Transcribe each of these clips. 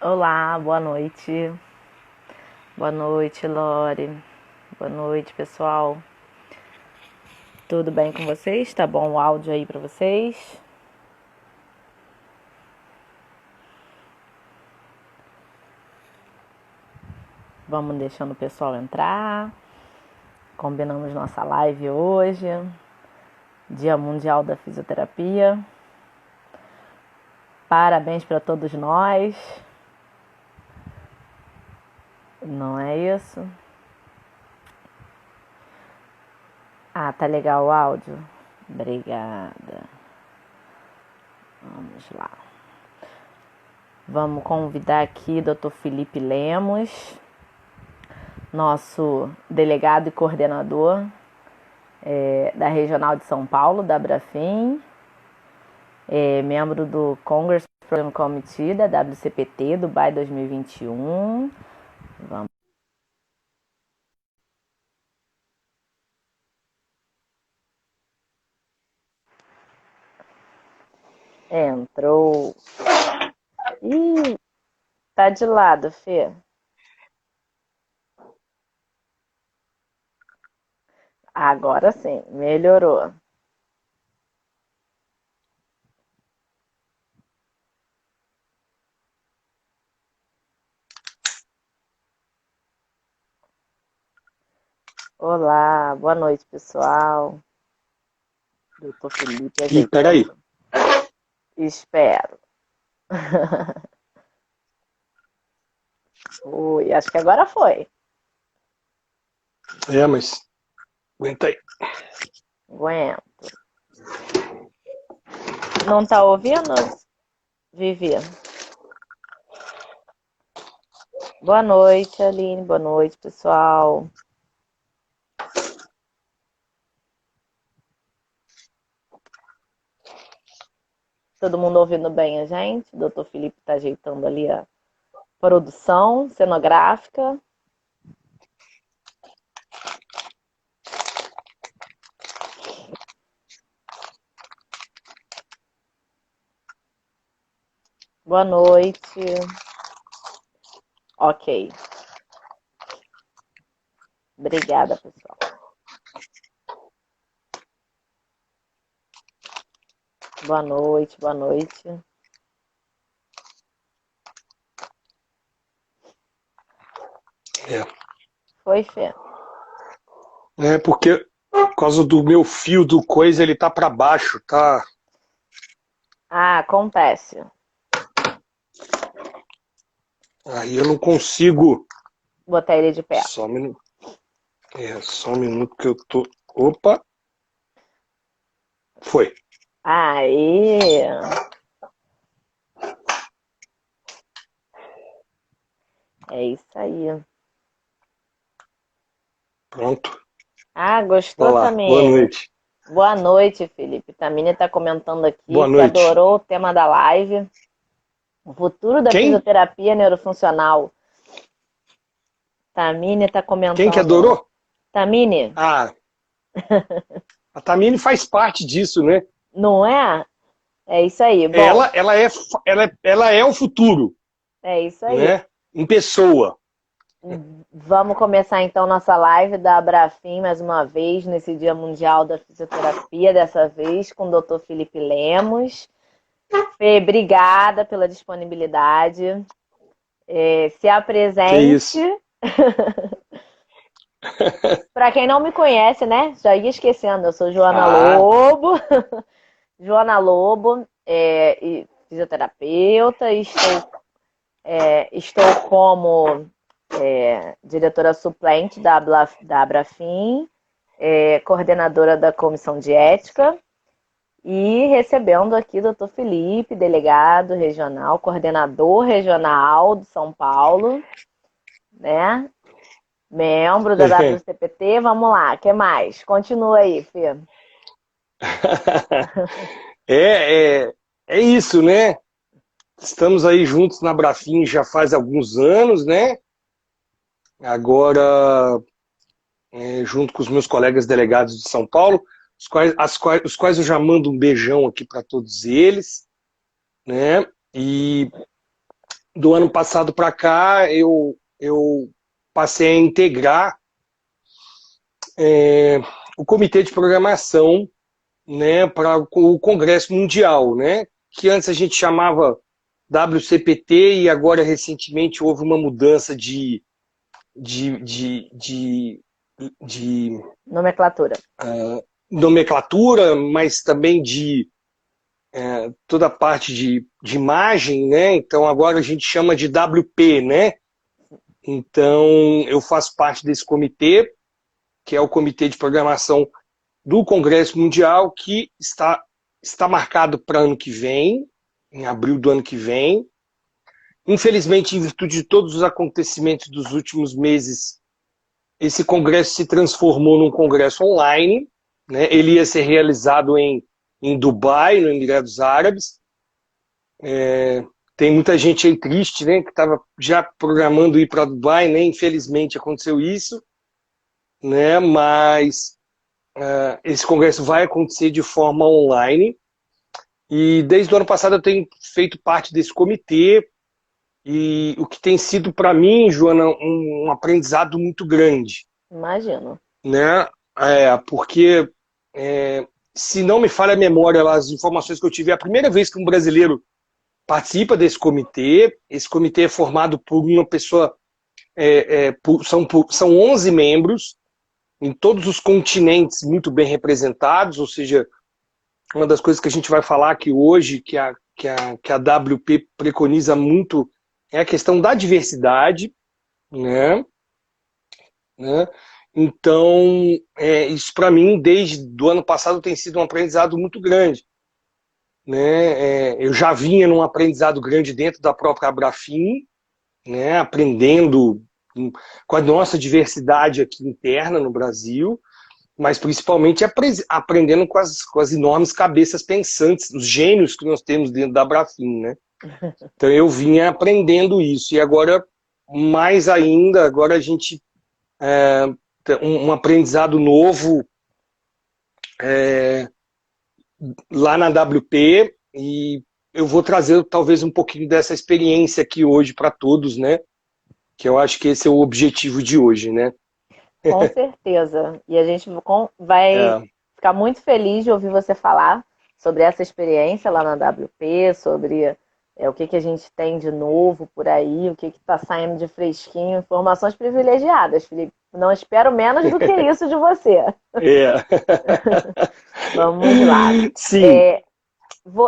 Olá, boa noite. Boa noite, Lore. Boa noite, pessoal. Tudo bem com vocês? Tá bom o áudio aí pra vocês? Vamos deixando o pessoal entrar. Combinamos nossa live hoje, Dia Mundial da Fisioterapia. Parabéns para todos nós. Não é isso? Ah, tá legal o áudio? Obrigada. Vamos lá. Vamos convidar aqui o Dr. Felipe Lemos, nosso delegado e coordenador da Regional de São Paulo, da Abrafim, membro do Congress Program Committee da WCPT, Dubai 2021. Vamos. Entrou. Ih, tá de lado, Fê. Agora sim, melhorou. Olá, boa noite, pessoal. Doutor Felipe Ih, peraí. ajeitando. Espero. Ui, acho que agora foi. Mas aguenta aí. Aguento. Não tá ouvindo, Vivi? Boa noite, Aline. Boa noite, pessoal. Todo mundo ouvindo bem a gente? O doutor Felipe tá ajeitando ali a produção cenográfica. Boa noite. Ok. Obrigada, pessoal. Boa noite, boa noite. É. Foi, Fê? É porque por causa do meu fio do coisa, ele tá pra baixo, tá? Ah, acontece. Aí eu não consigo. Botar ele de pé. Só um minuto. Só um minuto que eu tô. Opa! Foi. Aí. É isso aí. Pronto. Ah, gostou, Olá, boa Tamine? noite. Boa noite, Felipe. Tamine está comentando aqui Boa que noite. adorou o tema da live. O futuro da Quem? fisioterapia neurofuncional. Tamine está Quem que comentando. adorou? Tamine, Ah, a Tamine faz parte disso, né? não é? É isso aí. Bom, Ela é o futuro, é isso aí. né? Em pessoa. Vamos começar então nossa live da Abrafim mais uma vez, nesse Dia Mundial da Fisioterapia, dessa vez com o Dr. Felipe Lemos. Fê, obrigada pela disponibilidade. Se Que apresente. isso. Para quem não me conhece, né? Já ia esquecendo, eu sou Joana Ah, Lobo. Joana Lobo, fisioterapeuta, estou como diretora suplente da Abrafim, coordenadora da comissão de ética e recebendo aqui o doutor Felipe, delegado regional, coordenador regional de São Paulo, né? Membro da WCPT. Vamos lá, o que mais? Continua aí, Fê. é, é, é isso, né? Estamos aí juntos na Brafim já faz alguns anos, né? Agora, junto com os meus colegas delegados de São Paulo, os quais eu já mando um beijão aqui para todos eles, né? E do ano passado para cá, eu passei a integrar o comitê de programação, né, para o Congresso Mundial, né, que antes a gente chamava WCPT e agora recentemente houve uma mudança de, de, de, de Nomenclatura. nomenclatura, mas também de toda a parte de imagem, né? Então agora a gente chama de WP, né? Então eu faço parte desse comitê, que é o Comitê de Programação do Congresso Mundial, que está marcado para ano que vem, em abril do ano que vem. Infelizmente, em virtude de todos os acontecimentos dos últimos meses, esse congresso se transformou num congresso online, né? Ele ia ser realizado em Dubai, no Emirados Árabes. Tem muita gente aí triste, né, que estava já programando ir para Dubai, né? Infelizmente aconteceu isso, né? Mas esse congresso vai acontecer de forma online. E desde o ano passado eu tenho feito parte desse comitê. E o que tem sido para mim, Joana, um aprendizado muito grande. Imagino. Né? Porque, se não me falha a memória, as informações que eu tive, é a primeira vez que um brasileiro participa desse comitê. Esse comitê é formado por uma pessoa, são 11 membros, em todos os continentes muito bem representados, ou seja, uma das coisas que a gente vai falar aqui hoje, que a WP preconiza muito, é a questão da diversidade, né? Então, isso para mim, desde o ano passado, tem sido um aprendizado muito grande. Né? Eu já vinha num aprendizado grande dentro da própria Abrafin, né? Aprendendo com a nossa diversidade aqui interna no Brasil, mas principalmente aprendendo com as enormes cabeças pensantes, os gênios que nós temos dentro da Abrafin, né? Então eu vinha aprendendo isso, e agora, mais ainda, agora a gente um aprendizado novo lá na WP, e eu vou trazer talvez um pouquinho dessa experiência aqui hoje para todos, né? Que eu acho que esse é o objetivo de hoje, né? Com certeza. E a gente vai ficar muito feliz de ouvir você falar sobre essa experiência lá na WP, sobre o que a gente tem de novo por aí, o que está saindo de fresquinho, informações privilegiadas, Felipe. Não espero menos do que isso de você. Vamos lá. Sim.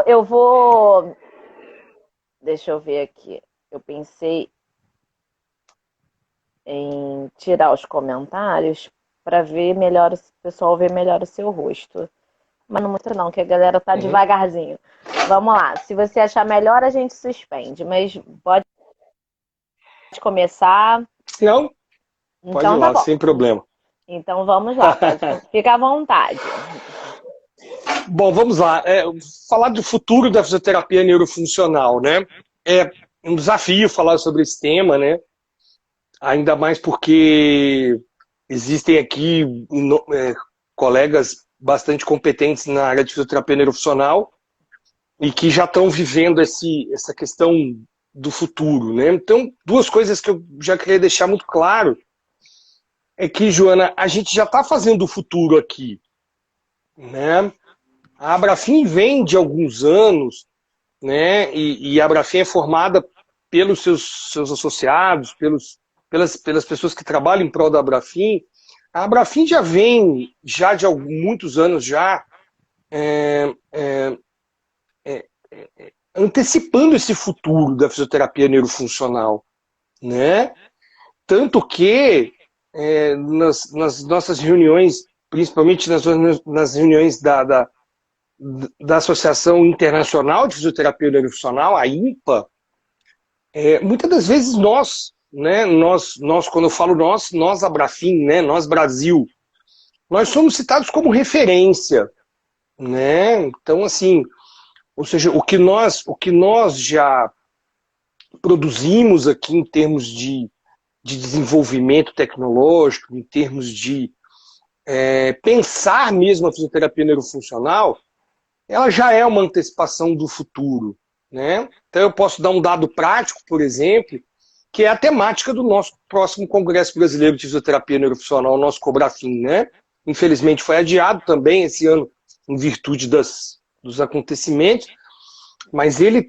Eu vou... Deixa eu ver aqui. Eu pensei em tirar os comentários para ver melhor, o pessoal ver melhor o seu rosto. Mas não muito não, que a galera tá devagarzinho. Vamos lá. Se você achar melhor, a gente suspende. Mas pode começar. Não? Então, pode ir lá, tá bom. sem problema. Então vamos lá. Fica à vontade. Bom, vamos lá. Falar do futuro da fisioterapia neurofuncional, né? É um desafio falar sobre esse tema, né? Ainda mais porque existem aqui colegas bastante competentes na área de fisioterapia neurofuncional e que já estão vivendo essa questão do futuro, né? Então, duas coisas que eu já queria deixar muito claro é que, Joana, a gente já está fazendo o futuro aqui, né? A Abrafin vem de alguns anos, né? E a Abrafin é formada pelos seus associados, pelas pessoas que trabalham em prol da Abrafin. A Abrafin já vem de muitos anos já antecipando esse futuro da fisioterapia neurofuncional, né? Tanto que nas nossas reuniões, principalmente nas reuniões da Associação Internacional de Fisioterapia Neurofuncional, a INPA, muitas das vezes nós, quando eu falo nós Abrafin, né, nós Brasil, nós somos citados como referência, né? Então, assim, ou seja, o que nós já produzimos aqui em termos de desenvolvimento tecnológico, em termos de pensar mesmo a fisioterapia neurofuncional, ela já é uma antecipação do futuro, né? Então eu posso dar um dado prático, por exemplo, que é a temática do nosso próximo Congresso Brasileiro de Fisioterapia Neurofuncional, o nosso Cobrafin, né? Infelizmente foi adiado também esse ano, em virtude dos acontecimentos, mas ele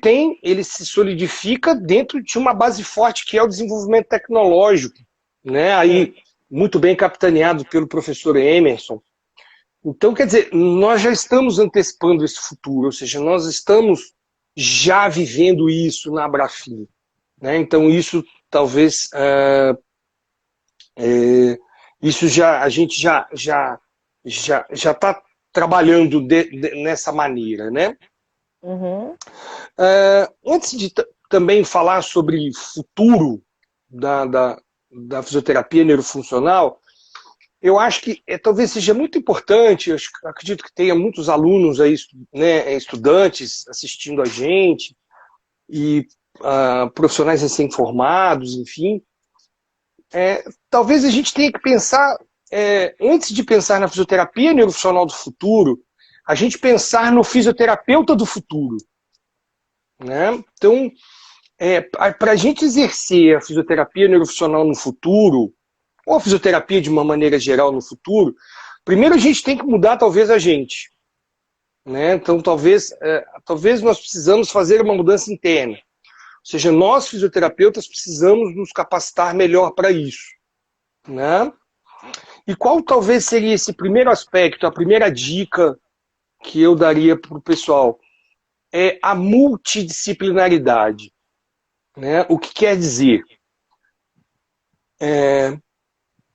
se solidifica dentro de uma base forte que é o desenvolvimento tecnológico, né? Aí, muito bem capitaneado pelo professor Emerson. Então, quer dizer, nós já estamos antecipando esse futuro, ou seja, nós estamos já vivendo isso na Abrafin, né? Então, isso talvez isso a gente já está trabalhando nessa maneira, né? Uhum. Antes de também falar sobre futuro da fisioterapia neurofuncional, eu acho que talvez seja muito importante, acredito que tenha muitos alunos aí, né, estudantes assistindo a gente, e profissionais recém-formados, enfim. Talvez a gente tenha que pensar, antes de pensar na fisioterapia neurofuncional do futuro, a gente pensar no fisioterapeuta do futuro, né? Então, para a gente exercer a fisioterapia neurofuncional no futuro, ou a fisioterapia de uma maneira geral no futuro, primeiro a gente tem que mudar talvez a gente, né? Então talvez nós precisamos fazer uma mudança interna. Ou seja, nós fisioterapeutas precisamos nos capacitar melhor para isso, né? E qual talvez seria esse primeiro aspecto, a primeira dica que eu daria para o pessoal? É a multidisciplinaridade, né? O que quer dizer?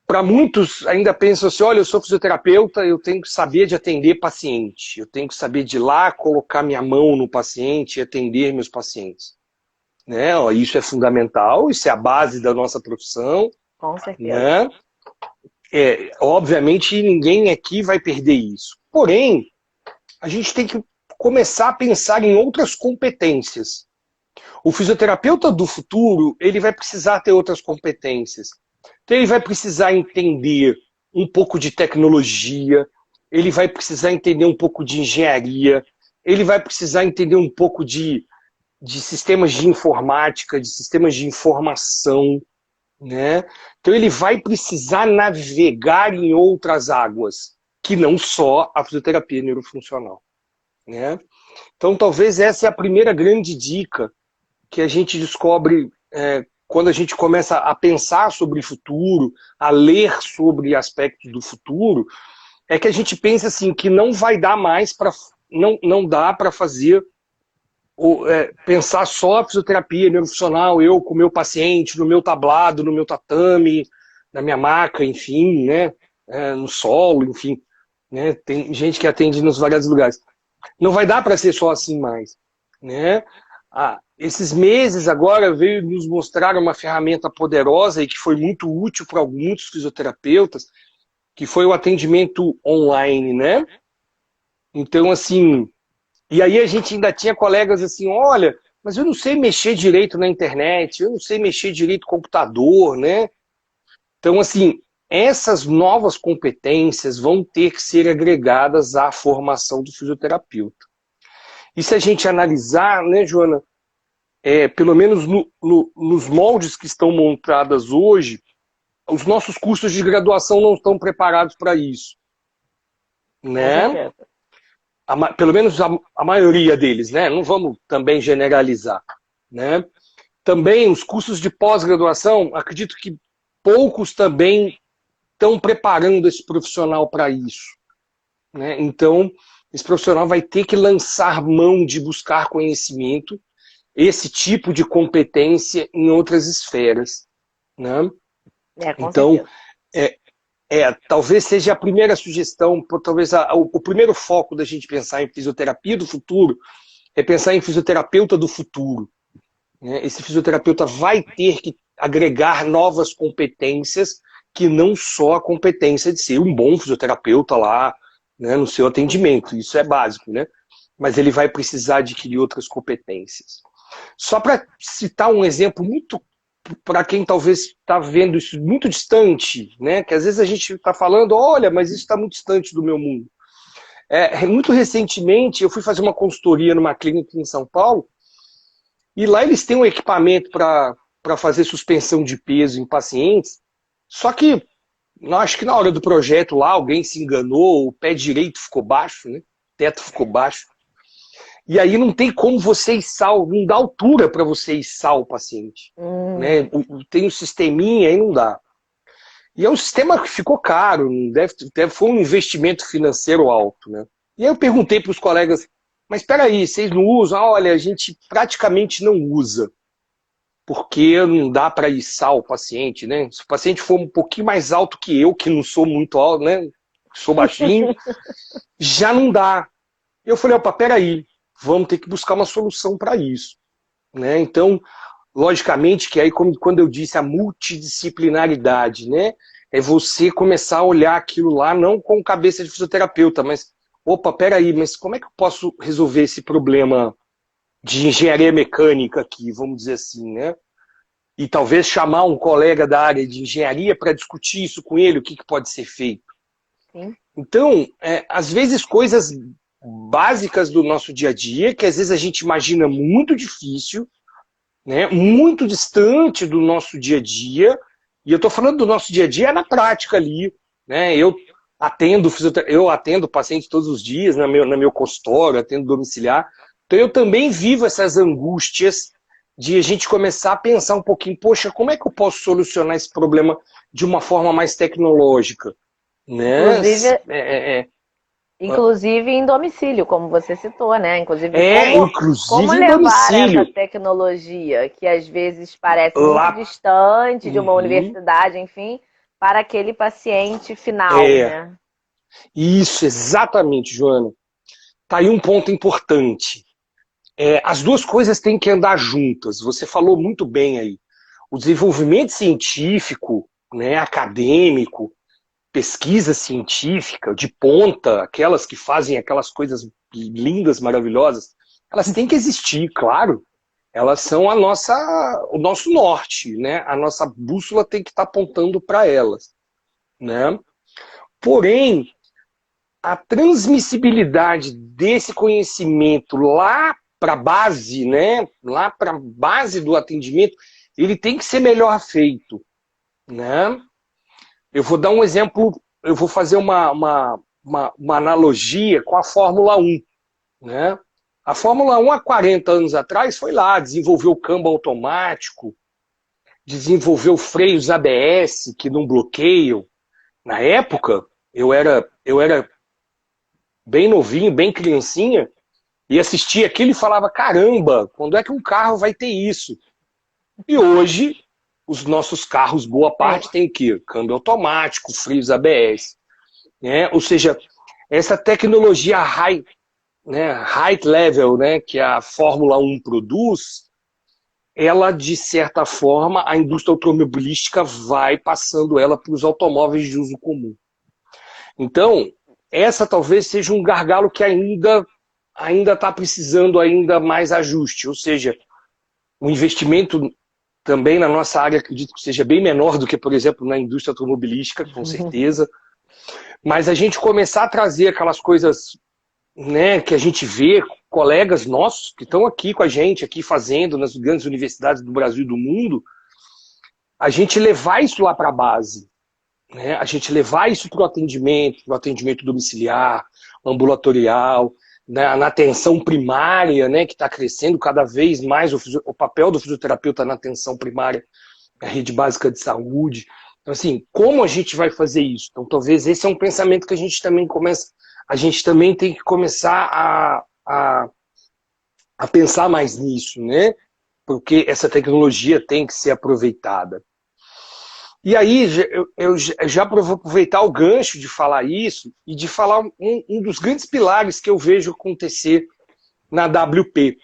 Para muitos ainda pensam assim, olha, eu sou fisioterapeuta, eu tenho que saber de atender paciente, eu tenho que saber de ir lá, colocar minha mão no paciente e atender meus pacientes. Né? Isso é fundamental, isso é a base da nossa profissão. Com certeza. Né? Obviamente ninguém aqui vai perder isso. Porém, a gente tem que começar a pensar em outras competências. O fisioterapeuta do futuro, ele vai precisar ter outras competências. Então ele vai precisar entender um pouco de tecnologia, ele vai precisar entender um pouco de engenharia, ele vai precisar entender um pouco de sistemas de informática, de sistemas de informação, né? Então ele vai precisar navegar em outras águas, que não só a fisioterapia neurofuncional, né? Então talvez essa é a primeira grande dica que a gente descobre quando a gente começa a pensar sobre o futuro, a ler sobre aspectos do futuro, é que a gente pensa assim, que não vai dar mais para não dá para fazer pensar só a fisioterapia neurofuncional, eu com o meu paciente, no meu tablado, no meu tatame, na minha maca, enfim, né, no solo, enfim, né, tem gente que atende nos vários lugares. Não vai dar para ser só assim mais, né? Esses meses agora veio nos mostrar uma ferramenta poderosa e que foi muito útil para muitos fisioterapeutas, que foi o atendimento online, né? Então, assim, e aí a gente ainda tinha colegas assim, olha, mas eu não sei mexer direito na internet, eu não sei mexer direito no computador, né? Então, assim, essas novas competências vão ter que ser agregadas à formação do fisioterapeuta. E se a gente analisar, né, Joana, pelo menos nos moldes que estão montados hoje, os nossos cursos de graduação não estão preparados para isso. Né? Pelo menos a maioria deles, né? Não vamos também generalizar. Né? Também os cursos de pós-graduação, acredito que poucos também estão preparando esse profissional para isso. Né? Então, esse profissional vai ter que lançar mão de buscar conhecimento, esse tipo de competência em outras esferas. Né? Então, talvez seja a primeira sugestão, talvez o primeiro foco da gente pensar em fisioterapia do futuro é pensar em fisioterapeuta do futuro. Né? Esse fisioterapeuta vai ter que agregar novas competências que não só a competência de ser um bom fisioterapeuta lá, né, no seu atendimento, isso é básico, né? Mas ele vai precisar adquirir outras competências. Só para citar um exemplo muito para quem talvez está vendo isso muito distante, né? Que às vezes a gente está falando, olha, mas isso está muito distante do meu mundo. Muito recentemente eu fui fazer uma consultoria numa clínica em São Paulo E lá eles têm um equipamento para fazer suspensão de peso em pacientes, só que acho que na hora do projeto lá alguém se enganou, o pé direito ficou baixo, né? O teto ficou baixo. E aí não tem como você içar, não dá altura para você içar o paciente. Né? Tem um sisteminha, aí não dá. E é um sistema que ficou caro, foi um investimento financeiro alto. Né? E aí eu perguntei para os colegas, mas espera aí, vocês não usam? Olha, a gente praticamente não usa, porque não dá para içar o paciente. Né? Se o paciente for um pouquinho mais alto que eu, que não sou muito alto, né? Sou baixinho, já não dá. Eu falei, opa, peraí, vamos ter que buscar uma solução para isso. Né? Então, logicamente que aí, quando eu disse a multidisciplinaridade, né? É você começar a olhar aquilo lá, não com cabeça de fisioterapeuta, mas, opa, peraí, mas como é que eu posso resolver esse problema de engenharia mecânica aqui, vamos dizer assim, né? E talvez chamar um colega da área de engenharia para discutir isso com ele, o que pode ser feito. Sim. Então, às vezes coisas básicas do nosso dia a dia, que às vezes a gente imagina muito difícil, né, muito distante do nosso dia a dia, e eu estou falando do nosso dia a dia na prática ali. Né, eu atendo pacientes todos os dias no meu consultório, atendo domiciliar, então eu também vivo essas angústias de a gente começar a pensar um pouquinho, poxa, como é que eu posso solucionar esse problema de uma forma mais tecnológica? Né? Inclusive em domicílio, como você citou, né? Inclusive, como em levar domicílio. essa tecnologia, que às vezes parece muito distante de uma universidade, enfim, para aquele paciente final, né? Isso, exatamente, Joana. Tá aí um ponto importante. As duas coisas têm que andar juntas. Você falou muito bem aí. O desenvolvimento científico, né, acadêmico, pesquisa científica de ponta, aquelas que fazem aquelas coisas lindas, maravilhosas, elas têm que existir, claro. Elas são o nosso norte, né? A nossa bússola tem que estar apontando para elas, né? Porém, a transmissibilidade desse conhecimento lá para a base, né? Lá para a base do atendimento, ele tem que ser melhor feito, né? Eu vou dar um exemplo, eu vou fazer uma analogia com a Fórmula 1. Né? A Fórmula 1, há 40 anos atrás, foi lá, desenvolveu o câmbio automático, desenvolveu freios ABS que não bloqueiam. Na época, eu era bem novinho, bem criancinha, e assistia aquilo e falava, caramba, quando é que um carro vai ter isso? E hoje, os nossos carros, boa parte, tem o quê? Câmbio automático, freios ABS. Né? Ou seja, essa tecnologia high level, né, que a Fórmula 1 produz, ela, de certa forma, a indústria automobilística vai passando ela para os automóveis de uso comum. Então, essa talvez seja um gargalo que ainda está precisando ainda mais ajuste. Ou seja, o investimento também na nossa área, acredito que seja bem menor do que, por exemplo, na indústria automobilística, com certeza. Mas a gente começar a trazer aquelas coisas, né, que a gente vê, colegas nossos que estão aqui com a gente, aqui fazendo nas grandes universidades do Brasil e do mundo, a gente levar isso lá para a base. Né, a gente levar isso para o atendimento domiciliar, ambulatorial, na atenção primária, né, que está crescendo cada vez mais o papel do fisioterapeuta na atenção primária, a rede básica de saúde. Então, assim, como a gente vai fazer isso? Então, talvez esse é um pensamento que a gente também tem que começar a pensar mais nisso, né? Porque essa tecnologia tem que ser aproveitada. E aí, eu já vou aproveitar o gancho de falar isso e de falar um dos grandes pilares que eu vejo acontecer na WP.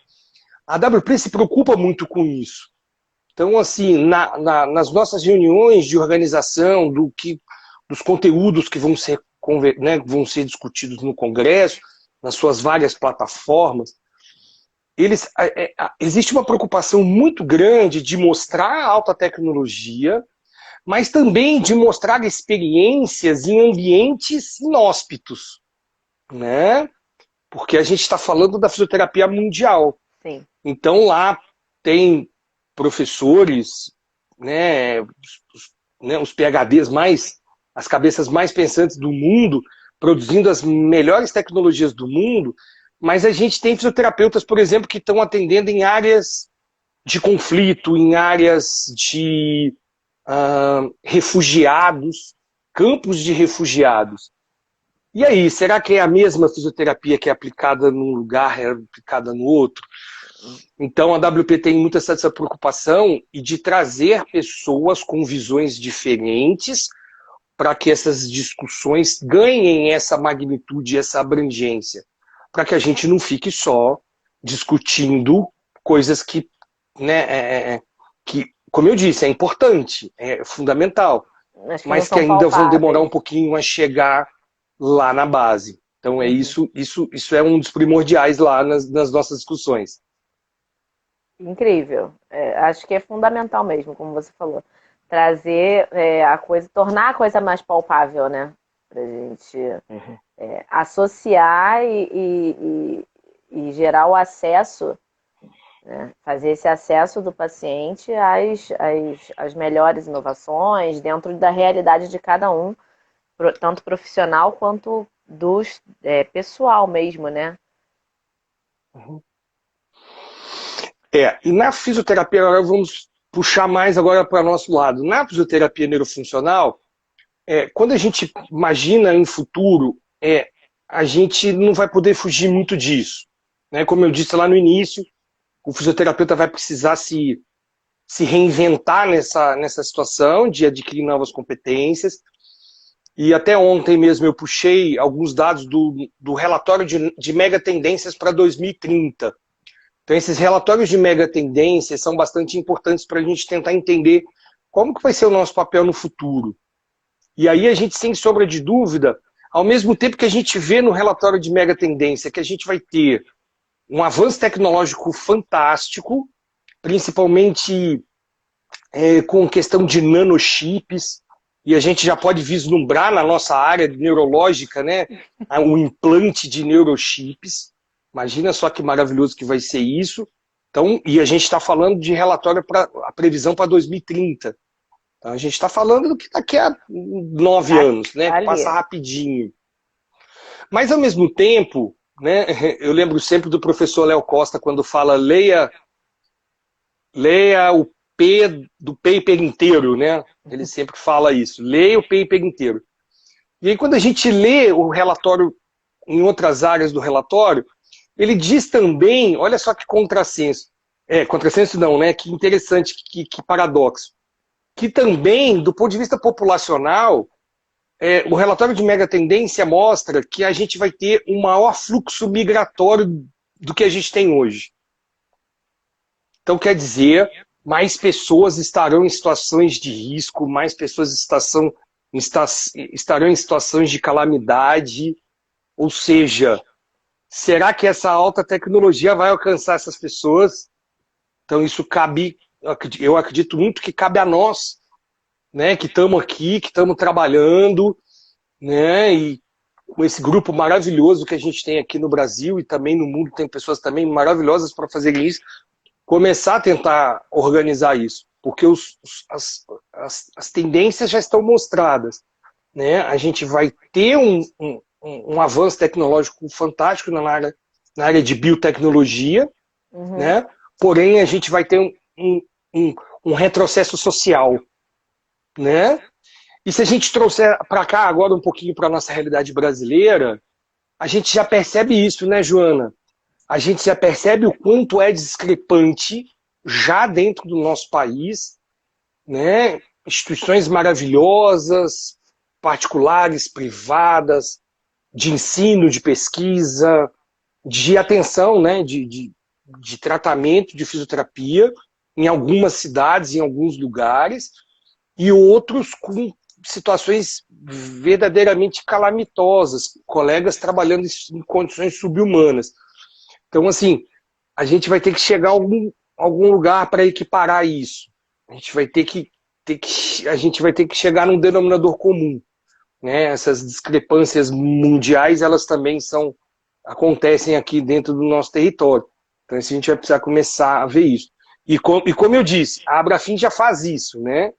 A WP se preocupa muito com isso. Então, assim, nas nossas reuniões de organização, dos conteúdos que vão ser, né, vão ser discutidos no Congresso, nas suas várias plataformas, existe uma preocupação muito grande de mostrar a alta tecnologia, mas também de mostrar experiências em ambientes inóspitos, né? Porque a gente está falando da fisioterapia mundial. Sim. Então lá, tem professores, né, os PhDs as cabeças mais pensantes do mundo, produzindo as melhores tecnologias do mundo, mas a gente tem fisioterapeutas, por exemplo, que estão atendendo em áreas de conflito, em áreas de refugiados, campos de refugiados. E aí, será que é a mesma fisioterapia que é aplicada num lugar, é aplicada no outro? Então a WP tem muita essa preocupação e de trazer pessoas com visões diferentes para que essas discussões ganhem essa magnitude, essa abrangência, para que a gente não fique só discutindo coisas que, né, que, como eu disse, é importante, é fundamental, mas que ainda vão demorar um pouquinho a chegar lá na base. Então é isso é um dos primordiais lá nas nossas discussões. Incrível. Acho que é fundamental mesmo, como você falou. Trazer a coisa, tornar a coisa mais palpável, né? Pra gente associar e gerar o acesso, né? Fazer esse acesso do paciente às melhores inovações dentro da realidade de cada um, tanto profissional quanto pessoal mesmo, né? E na fisioterapia, agora vamos puxar mais agora para o nosso lado. Na fisioterapia neurofuncional, quando a gente imagina em futuro, a gente não vai poder fugir muito disso. Né? Como eu disse lá no início, o fisioterapeuta vai precisar se reinventar nessa situação de adquirir novas competências. E até ontem mesmo eu puxei alguns dados do relatório de mega tendências para 2030. Então esses relatórios de mega tendências são bastante importantes para a gente tentar entender como que vai ser o nosso papel no futuro. E aí a gente, sem sombra de dúvida, ao mesmo tempo que a gente vê no relatório de mega tendência que a gente vai ter um avanço tecnológico fantástico, principalmente com questão de nanochips, e a gente já pode vislumbrar na nossa área neurológica, né, o implante de neurochips. Imagina só que maravilhoso que vai ser isso. Então, e a gente está falando de relatório para a previsão para 2030. Então, a gente está falando do que daqui a 9 anos, né? Que passa rapidinho. Mas, ao mesmo tempo, né, eu lembro sempre do professor Léo Costa quando fala leia o P do paper inteiro, né? Ele sempre fala isso, leia o paper inteiro. E aí, quando a gente lê o relatório em outras áreas do relatório, ele diz também, olha só que contrassenso. Contrassenso não, né? Que interessante, que paradoxo. Que também, do ponto de vista populacional, o relatório de mega tendência mostra que a gente vai ter um maior fluxo migratório do que a gente tem hoje. Então, quer dizer, mais pessoas estarão em situações de risco, mais pessoas estarão em situações de calamidade, ou seja, será que essa alta tecnologia vai alcançar essas pessoas? Então isso cabe, eu acredito muito que cabe a nós, né, que estamos aqui, que estamos trabalhando, né, e com esse grupo maravilhoso que a gente tem aqui no Brasil e também no mundo tem pessoas também maravilhosas para fazerem isso, começar a tentar organizar isso, porque as tendências já estão mostradas, né? A gente vai ter um avanço tecnológico fantástico na área de biotecnologia, né? Porém a gente vai ter um retrocesso social, né? E se a gente trouxer para cá agora um pouquinho para a nossa realidade brasileira, a gente já percebe isso, né, Joana? A gente já percebe o quanto é discrepante já dentro do nosso país, né? Instituições maravilhosas, particulares, privadas, de ensino, de pesquisa, de atenção, né? de tratamento de fisioterapia em algumas cidades, em alguns lugares, e outros com situações verdadeiramente calamitosas, colegas trabalhando em condições subhumanas. Então, assim, a gente vai ter que chegar a algum lugar para equiparar isso. A gente vai ter que chegar num denominador comum, né? Essas discrepâncias mundiais, elas também acontecem aqui dentro do nosso território. Então, a gente vai precisar começar a ver isso. E como eu disse, a Abrafim já faz isso, né?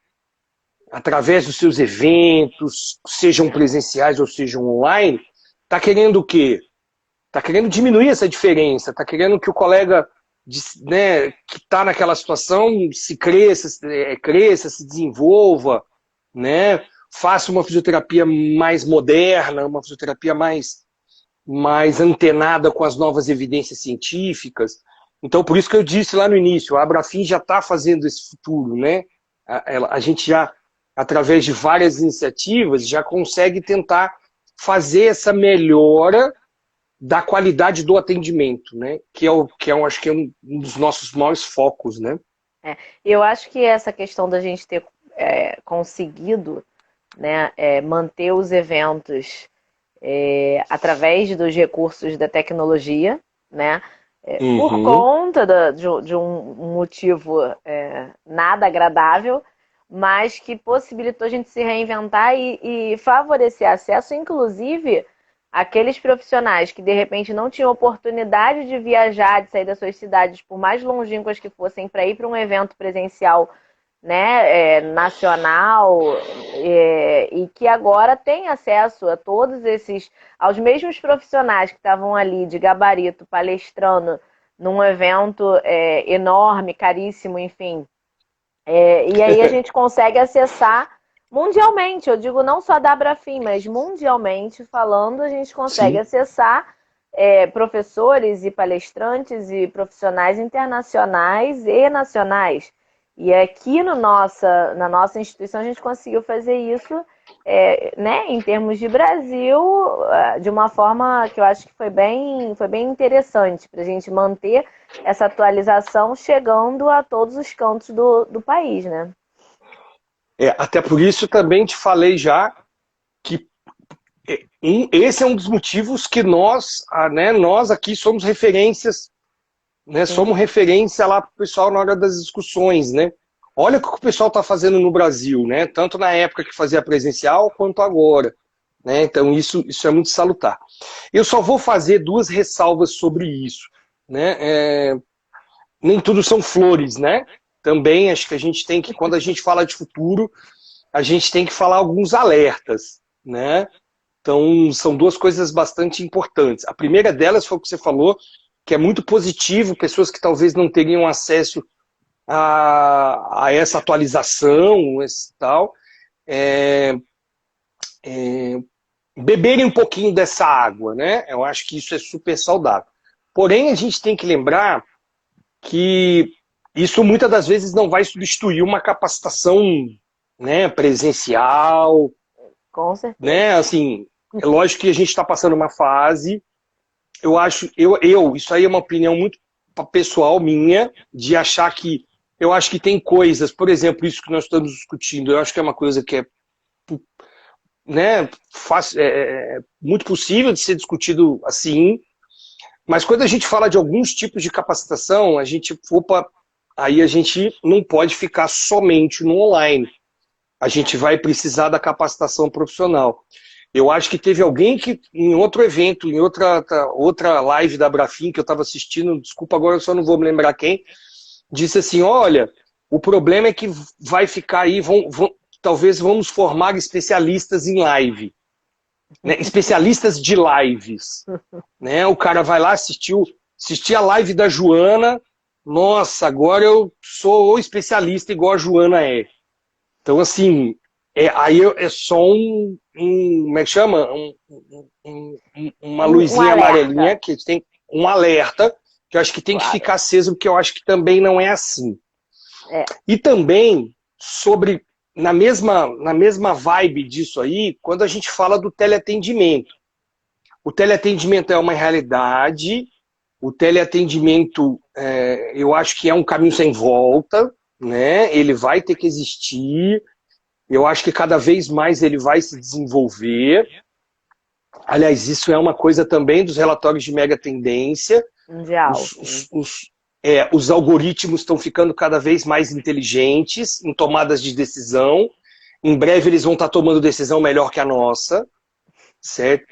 Através dos seus eventos, sejam presenciais ou sejam online, está querendo o quê? Está querendo diminuir essa diferença, está querendo que o colega, né, que está naquela situação se cresça, se desenvolva, né, faça uma fisioterapia mais moderna, uma fisioterapia mais antenada com as novas evidências científicas. Então, por isso que eu disse lá no início, a Abrafim já está fazendo esse futuro, né? A gente já, através de várias iniciativas, já consegue tentar fazer essa melhora da qualidade do atendimento, né? Acho que é um dos nossos maiores focos, né? Eu acho que essa questão da gente ter conseguido, né, manter os eventos através dos recursos da tecnologia, né? Por conta de um motivo nada agradável, mas que possibilitou a gente se reinventar e favorecer acesso, inclusive, aqueles profissionais que de repente não tinham oportunidade de viajar, de sair das suas cidades, por mais longínquas que fossem, para ir para um evento presencial, né, nacional, e que agora tem acesso a todos esses, aos mesmos profissionais que estavam ali de gabarito, palestrando num evento enorme, caríssimo, enfim. E aí a gente consegue acessar mundialmente, eu digo não só da Abrafim, mas mundialmente falando, a gente consegue acessar professores e palestrantes e profissionais internacionais e nacionais. E aqui no na nossa instituição a gente conseguiu fazer isso, né, em termos de Brasil, de uma forma que eu acho que foi bem interessante para a gente manter essa atualização chegando a todos os cantos do país, né? Até por isso também te falei já que esse é um dos motivos que nós, né, nós aqui somos referências, né, somos referência lá para o pessoal na hora das discussões, né? Olha o que o pessoal está fazendo no Brasil, né? Tanto na época que fazia presencial quanto agora, né? Então isso é muito salutar. Eu só vou fazer duas ressalvas sobre isso, né? Nem tudo são flores, né? Também acho que a gente tem que, quando a gente fala de futuro, a gente tem que falar alguns alertas, né? Então, são duas coisas bastante importantes. A primeira delas foi o que você falou, que é muito positivo, pessoas que talvez não teriam acesso a essa atualização, esse tal, beberem um pouquinho dessa água, né? Eu acho que isso é super saudável. Porém, a gente tem que lembrar que isso muitas das vezes não vai substituir uma capacitação, né, presencial. Com certeza. Né? Assim, é lógico que a gente está passando uma fase. Eu acho, isso aí é uma opinião muito pessoal minha, de achar que eu acho que tem coisas, por exemplo, isso que nós estamos discutindo, eu acho que é uma coisa que né, muito possível de ser discutido assim, mas quando a gente fala de alguns tipos de capacitação, aí a gente não pode ficar somente no online. A gente vai precisar da capacitação profissional. Eu acho que teve alguém que, em outro evento, em outra live da Abrafim, que eu estava assistindo, desculpa agora, eu só não vou me lembrar quem, disse assim, olha, o problema é que vai ficar aí, talvez vamos formar especialistas em live. Né? Especialistas de lives. Né? O cara vai lá, assistir a live da Joana, nossa, agora eu sou especialista igual a Joana é. Então, assim, aí é só como é que chama? Uma luzinha amarelinha, que tem um alerta, que eu acho que tem que ficar aceso, porque eu acho que também não é assim. E também, na mesma vibe disso aí, quando a gente fala do teleatendimento. O teleatendimento é uma realidade, o teleatendimento, eu acho que é um caminho sem volta, né? Ele vai ter que existir, eu acho que cada vez mais ele vai se desenvolver. Aliás, isso é uma coisa também dos relatórios de mega tendência. Mundial. Os algoritmos estão ficando cada vez mais inteligentes em tomadas de decisão. Em breve eles vão estar tomando decisão melhor que a nossa, certo?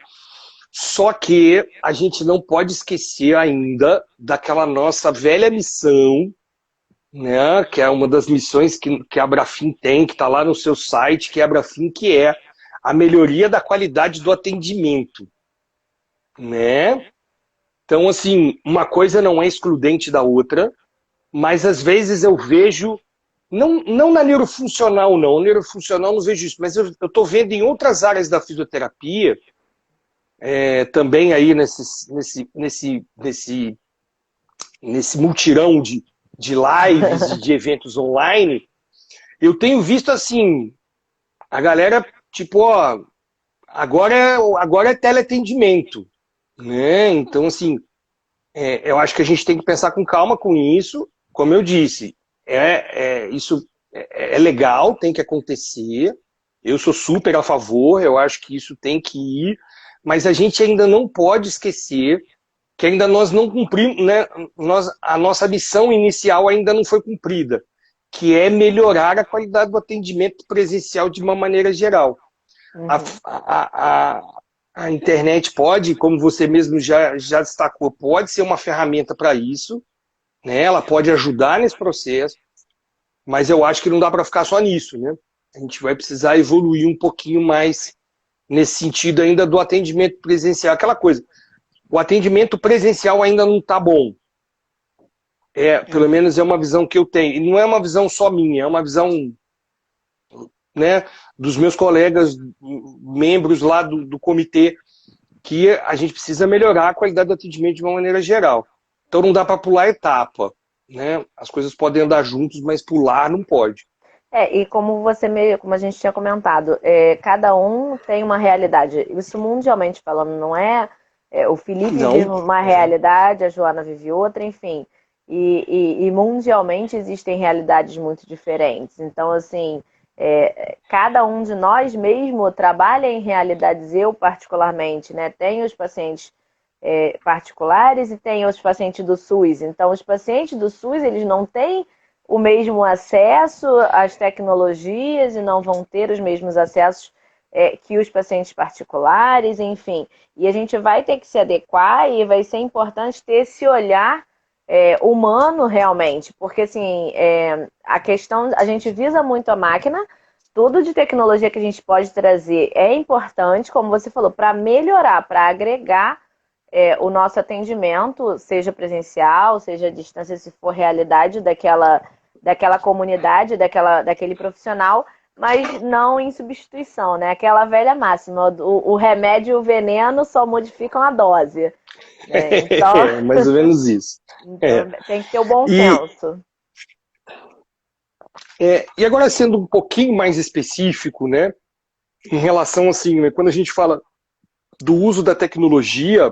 Só que a gente não pode esquecer ainda daquela nossa velha missão né? Que é uma das missões que a Abrafin tem, que está lá no seu site, que é a Abrafin, que é a melhoria da qualidade do atendimento, né? Então, assim, uma coisa não é excludente da outra, mas às vezes eu vejo, não na neurofuncional, não, neurofuncional não vejo isso, mas eu estou vendo em outras áreas da fisioterapia, também aí nesse multirão de lives e de eventos online, eu tenho visto assim, a galera, tipo, ó, agora é teleatendimento, né? Então, assim, eu acho que a gente tem que pensar com calma com isso. Como eu disse, isso é legal, tem que acontecer. Eu sou super a favor, eu acho que isso tem que ir, mas a gente ainda não pode esquecer que ainda nós não cumprimos, né? A nossa missão inicial ainda não foi cumprida, que é melhorar a qualidade do atendimento presencial de uma maneira geral. Uhum. A internet pode, como você mesmo já destacou, pode ser uma ferramenta para isso, né? Ela pode ajudar nesse processo, mas eu acho que não dá para ficar só nisso, né? A gente vai precisar evoluir um pouquinho mais nesse sentido ainda do atendimento presencial. Aquela coisa, o atendimento presencial ainda não está bom. Pelo menos é uma visão que eu tenho. E não é uma visão só minha, é uma visão, né, dos meus colegas, membros lá do comitê, que a gente precisa melhorar a qualidade do atendimento de uma maneira geral. Então não dá para pular etapa, né? As coisas podem andar juntos, mas pular não pode. E como como a gente tinha comentado, cada um tem uma realidade. Isso mundialmente falando, não é? O Felipe vive Não. uma realidade, a Joana vive outra, enfim. E mundialmente existem realidades muito diferentes. Então, assim, cada um de nós mesmo trabalha em realidades. Eu, particularmente, né, tenho os pacientes particulares e tenho os pacientes do SUS. Então, os pacientes do SUS, eles não têm o mesmo acesso às tecnologias e não vão ter os mesmos acessos que os pacientes particulares, enfim. E a gente vai ter que se adequar e vai ser importante ter esse olhar humano realmente, porque assim, a questão, a gente visa muito a máquina, tudo de tecnologia que a gente pode trazer é importante, como você falou, para melhorar, para agregar o nosso atendimento, seja presencial, seja à distância, se for realidade daquela comunidade, daquele profissional, mas não em substituição, né? Aquela velha máxima, o remédio e o veneno só modificam a dose. Né? Então, Mais ou menos isso. então tem que ter o bom senso. E agora sendo um pouquinho mais específico, né? Em relação assim, né, quando a gente fala do uso da tecnologia,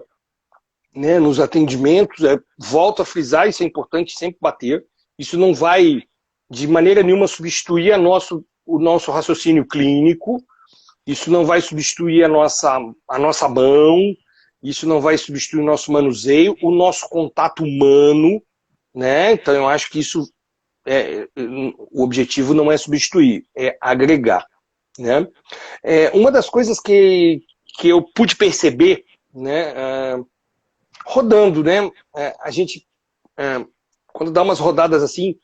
né, nos atendimentos, volto a frisar, isso é importante sempre bater, isso não vai de maneira nenhuma substituir o nosso raciocínio clínico, isso não vai substituir a nossa mão, isso não vai substituir o nosso manuseio, o nosso contato humano, né? Então eu acho que isso o objetivo não é substituir, é agregar, né? Uma das coisas que eu pude perceber, né, rodando, né? A gente, quando dá umas rodadas assim,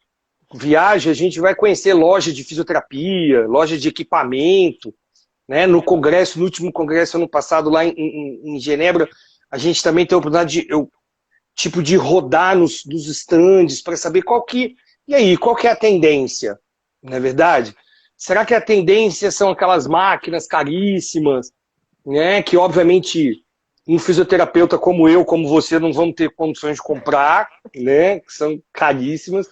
viaja, a gente vai conhecer loja de fisioterapia, loja de equipamento, né? No último congresso ano passado lá em Genebra, a gente também tem a oportunidade de rodar nos estandes para saber qual que é a tendência, não é verdade? Será que a tendência são aquelas máquinas caríssimas, né? Que obviamente um fisioterapeuta como eu, como você, não vão ter condições de comprar, né? Que são caríssimas.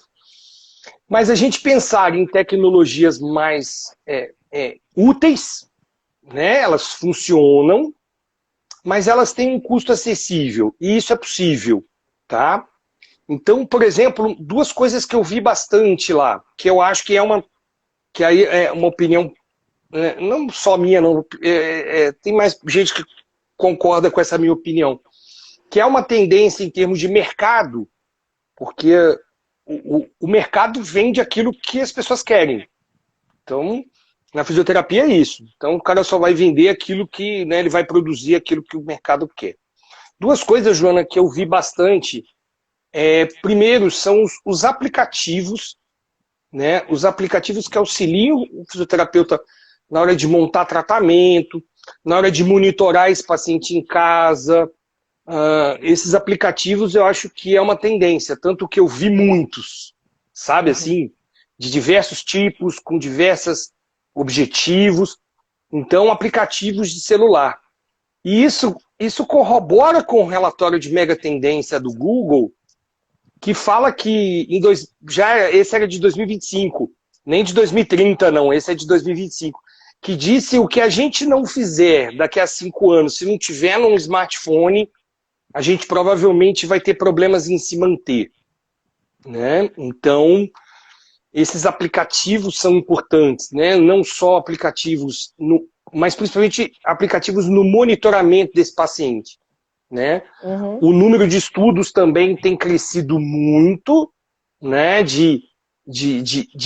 Mas a gente pensar em tecnologias mais úteis, né? Elas funcionam, mas elas têm um custo acessível, e isso é possível, tá? Então, por exemplo, duas coisas que eu vi bastante lá, que eu acho que aí é uma opinião, não só minha, não, tem mais gente que concorda com essa minha opinião, que é uma tendência em termos de mercado, porque o mercado vende aquilo que as pessoas querem. Então, na fisioterapia é isso. Então, o cara só vai vender aquilo que, né, ele vai produzir aquilo que o mercado quer. Duas coisas, Joana, que eu vi bastante. Primeiro, são os aplicativos né? Os aplicativos que auxiliam o fisioterapeuta na hora de montar tratamento, na hora de monitorar esse paciente em casa. Esses aplicativos eu acho que é uma tendência, tanto que eu vi muitos, sabe, assim, de diversos tipos, com diversos objetivos. Então, aplicativos de celular. E isso corrobora com o relatório de mega tendência do Google, que fala que esse era de 2025, nem de 2030 não, esse é de 2025, que disse o que a gente não fizer daqui a 5 anos, se não tiver num smartphone, a gente provavelmente vai ter problemas em se manter, né? Então, esses aplicativos são importantes, né? Não só aplicativos, mas principalmente aplicativos no monitoramento desse paciente, né? O número de estudos também tem crescido muito, né? De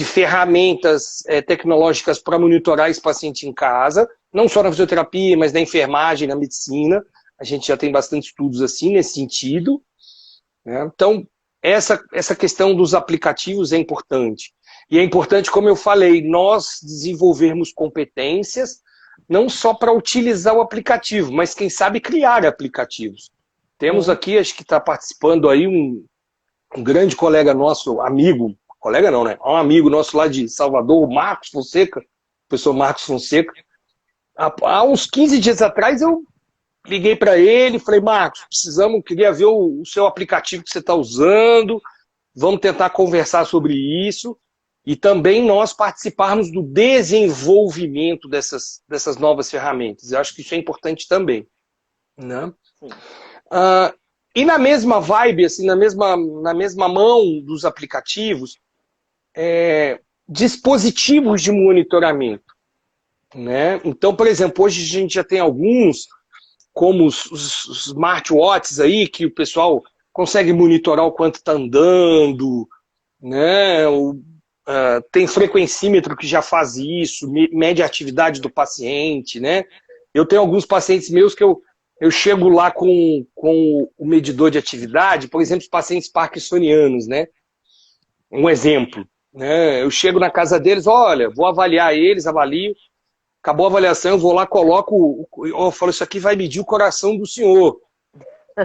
ferramentas tecnológicas para monitorar esse paciente em casa, não só na fisioterapia, mas na enfermagem, na medicina. A gente já tem bastante estudos assim nesse sentido, né? Então, essa questão dos aplicativos é importante. E é importante, como eu falei, nós desenvolvermos competências não só para utilizar o aplicativo, mas quem sabe criar aplicativos. Temos aqui, acho que está participando aí um grande colega nosso, amigo, colega não, né? Um amigo nosso lá de Salvador, o Marcos Fonseca, o professor Marcos Fonseca. Há uns 15 dias atrás eu liguei para ele, falei, Marcos, queria ver o seu aplicativo que você está usando, vamos tentar conversar sobre isso. E também nós participarmos do desenvolvimento dessas novas ferramentas. Eu acho que isso é importante também, né? E na mesma vibe, assim, na mesma mão dos aplicativos, dispositivos de monitoramento, né? Então, por exemplo, hoje a gente já tem alguns, como os smartwatches aí, que o pessoal consegue monitorar o quanto está andando, né? Tem frequencímetro que já faz isso, mede a atividade do paciente, né? Eu tenho alguns pacientes meus que eu chego lá com o medidor de atividade, por exemplo, os pacientes parkinsonianos, né? Um exemplo, né? Eu chego na casa deles, olha, vou avaliar eles, avalio, acabou a avaliação, eu vou lá, coloco, eu falo, isso aqui vai medir o coração do senhor,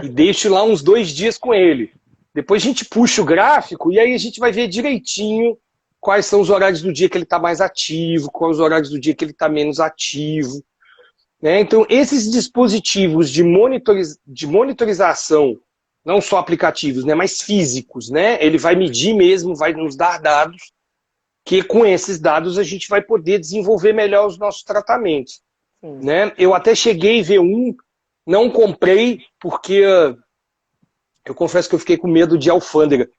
e deixo lá uns 2 dias com ele. Depois a gente puxa o gráfico e aí a gente vai ver direitinho quais são os horários do dia que ele está mais ativo, quais os horários do dia que ele está menos ativo, né? Então, esses dispositivos de monitorização, não só aplicativos, né, mas físicos, né? Ele vai medir mesmo, vai nos dar dados, que com esses dados a gente vai poder desenvolver melhor os nossos tratamentos, né? Eu até cheguei a ver não comprei, porque eu confesso que eu fiquei com medo de alfândega.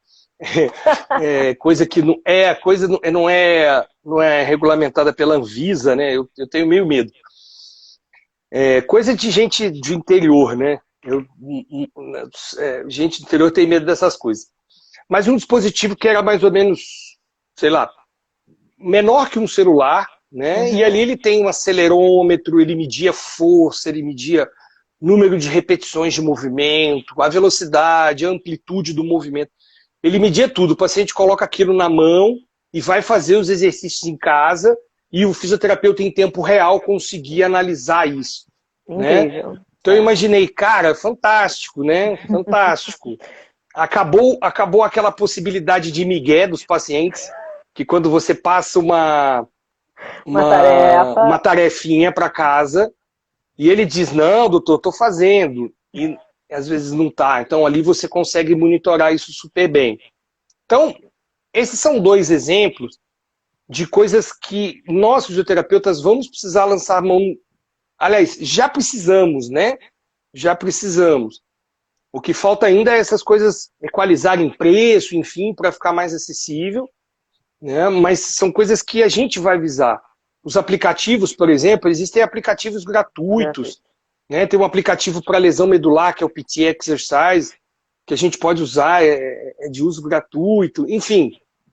Coisa que não é regulamentada pela Anvisa, né? Eu tenho meio medo. Coisa de gente de interior, né? Gente do interior tem medo dessas coisas. Mas um dispositivo que era mais ou menos, sei lá, menor que um celular, né? E ali ele tem um acelerômetro, ele media força, ele media número de repetições de movimento, a velocidade, a amplitude do movimento. Ele media tudo, o paciente coloca aquilo na mão e vai fazer os exercícios em casa e o fisioterapeuta em tempo real conseguia analisar isso. Né? Então eu imaginei, cara, fantástico, né? Fantástico. Acabou aquela possibilidade de migué dos pacientes, que quando você passa uma tarefinha para casa e ele diz, não, doutor, estou fazendo. E às vezes não está. Então ali você consegue monitorar isso super bem. Então, esses são 2 exemplos de coisas que nós, fisioterapeutas, vamos precisar lançar mão. Aliás, já precisamos, né? Já precisamos. O que falta ainda é essas coisas equalizarem preço, enfim, para ficar mais acessível, né? Mas são coisas que a gente vai visar. Os aplicativos, por exemplo, existem aplicativos gratuitos. Né? Tem um aplicativo para lesão medular, que é o PT Exercise, que a gente pode usar, é de uso gratuito. Enfim,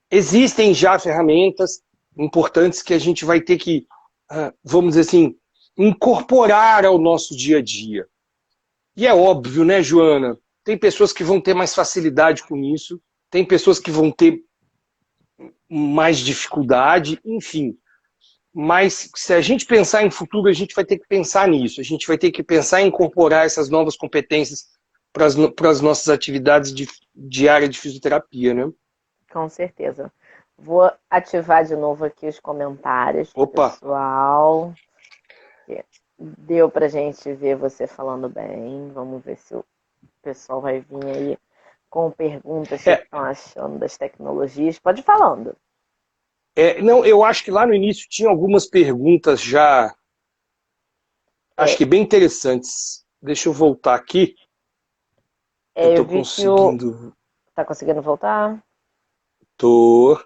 existem já ferramentas importantes que a gente vai ter que, vamos dizer assim, incorporar ao nosso dia a dia. E é óbvio, né, Joana? Tem pessoas que vão ter mais facilidade com isso, tem pessoas que vão ter mais dificuldade, enfim. Mas se a gente pensar em futuro, a gente vai ter que pensar nisso. A gente vai ter que pensar em incorporar essas novas competências para as nossas atividades de área de fisioterapia, né? Com certeza. Vou ativar de novo aqui os comentários, Opa! pessoal. Deu pra gente ver você falando bem. Vamos ver se o pessoal vai vir aí com perguntas que estão achando das tecnologias. Pode ir falando. Não, eu acho que lá no início tinha algumas perguntas já, acho que bem interessantes. Deixa eu voltar aqui. Eu tô vi conseguindo. que tá conseguindo voltar? Tô.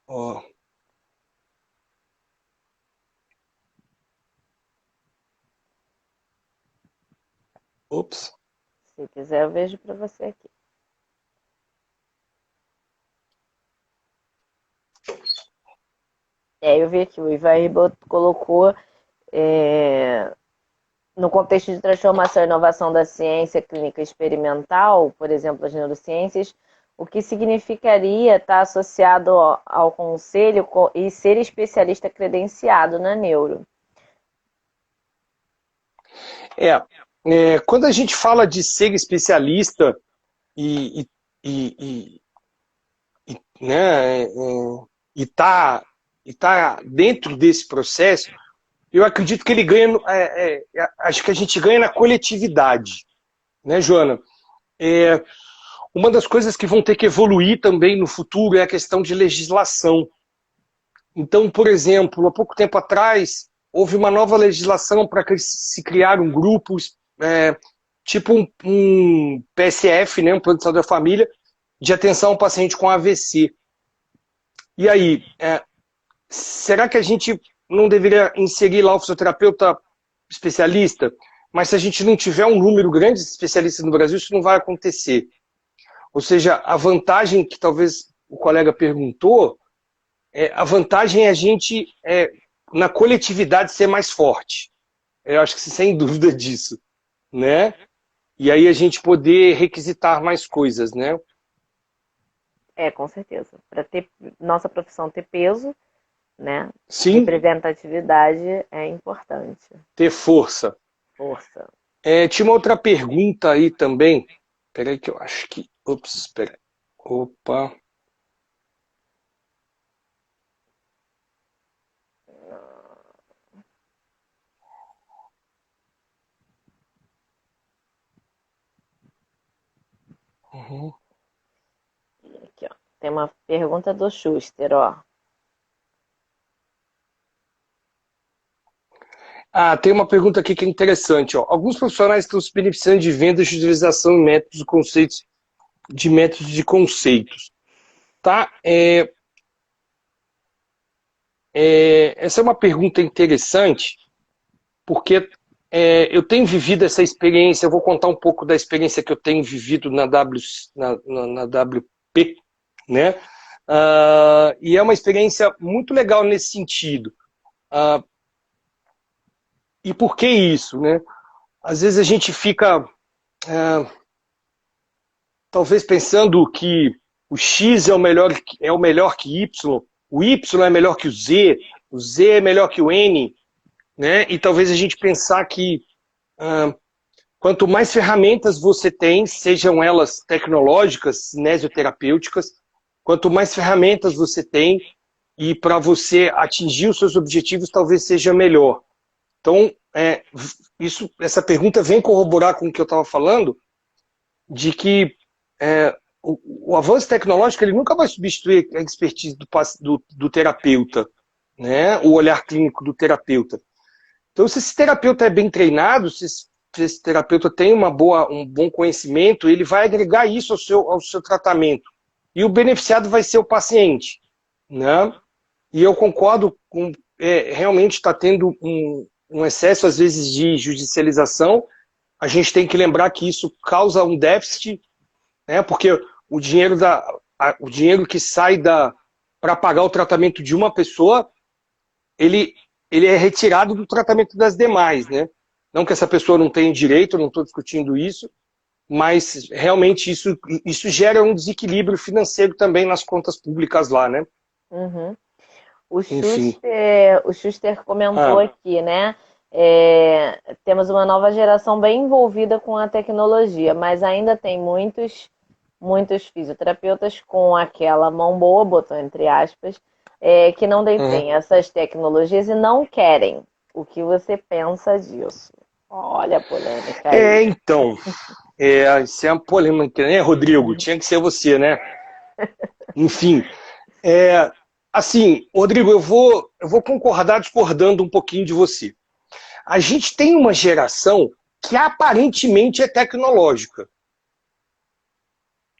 Ó. Ops. Se quiser, eu vejo para você aqui. Eu vi que o Ivan Ribeiro colocou no contexto de transformação e inovação da ciência clínica experimental, por exemplo, as neurociências, o que significaria estar associado ao conselho e ser especialista credenciado na neuro? Quando a gente fala de ser especialista e, né, tá dentro desse processo, eu acredito que ele ganha, acho que a gente ganha na coletividade, né, Joana? Uma das coisas que vão ter que evoluir também no futuro é a questão de legislação. Então, por exemplo, há pouco tempo atrás, houve uma nova legislação para se criar um grupo, tipo um PSF, né, um Plano de Saúde da Família, de atenção ao paciente com AVC. E aí, será que a gente não deveria inserir lá o fisioterapeuta especialista? Mas se a gente não tiver um número grande de especialistas no Brasil, isso não vai acontecer. Ou seja, a vantagem que talvez o colega perguntou, a vantagem é a gente, na coletividade, ser mais forte. Eu acho que sem dúvida disso, né? E aí a gente poder requisitar mais coisas, né? Com certeza. Para ter nossa profissão ter peso, né? Sim. Representatividade é importante. Ter força. Força. Tinha uma outra pergunta aí também. Peraí que eu acho que... Ops, espera. Opa. Uhum. Aqui, ó. Tem uma pergunta do Schuster, ó. Tem uma pergunta aqui que é interessante. Ó. Alguns profissionais estão se beneficiando de vendas de utilização de métodos e conceitos, de métodos de conceitos. Tá? Essa é uma pergunta interessante, porque eu tenho vivido essa experiência, eu vou contar um pouco da experiência que eu tenho vivido na WP, né? E é uma experiência muito legal nesse sentido. E por que isso, né? Às vezes a gente fica talvez pensando que o X é o melhor que Y, o Y é melhor que o Z é melhor que o N, né? E talvez a gente pensar que quanto mais ferramentas você tem, sejam elas tecnológicas, cinesioterapêuticas, quanto mais ferramentas você tem, e para você atingir os seus objetivos, talvez seja melhor. Então, essa pergunta vem corroborar com o que eu estava falando, de que o avanço tecnológico ele nunca vai substituir a expertise do terapeuta, né? O olhar clínico do terapeuta. Então, se esse terapeuta é bem treinado, se esse terapeuta tem um bom conhecimento, ele vai agregar isso ao seu tratamento. E o beneficiado vai ser o paciente, né? E eu concordo com realmente está tendo um excesso, às vezes, de judicialização. A gente tem que lembrar que isso causa um déficit, né? Porque o dinheiro que sai para pagar o tratamento de uma pessoa, ele é retirado do tratamento das demais, né? Não que essa pessoa não tenha direito, eu não estou discutindo isso, mas realmente isso gera um desequilíbrio financeiro também nas contas públicas lá, né? Uhum. Enfim. O Schuster comentou Ah, aqui, né? Temos uma nova geração bem envolvida com a tecnologia, mas ainda tem muitos fisioterapeutas com aquela mão boa, botou entre aspas, que não uhum. detêm essas tecnologias e não querem. O que você pensa disso? Olha a polêmica aí. Então, isso é uma polêmica, né, Rodrigo? Tinha que ser você, né? Enfim, é, assim, Rodrigo, eu vou concordar discordando um pouquinho de você. A gente tem uma geração que aparentemente é tecnológica,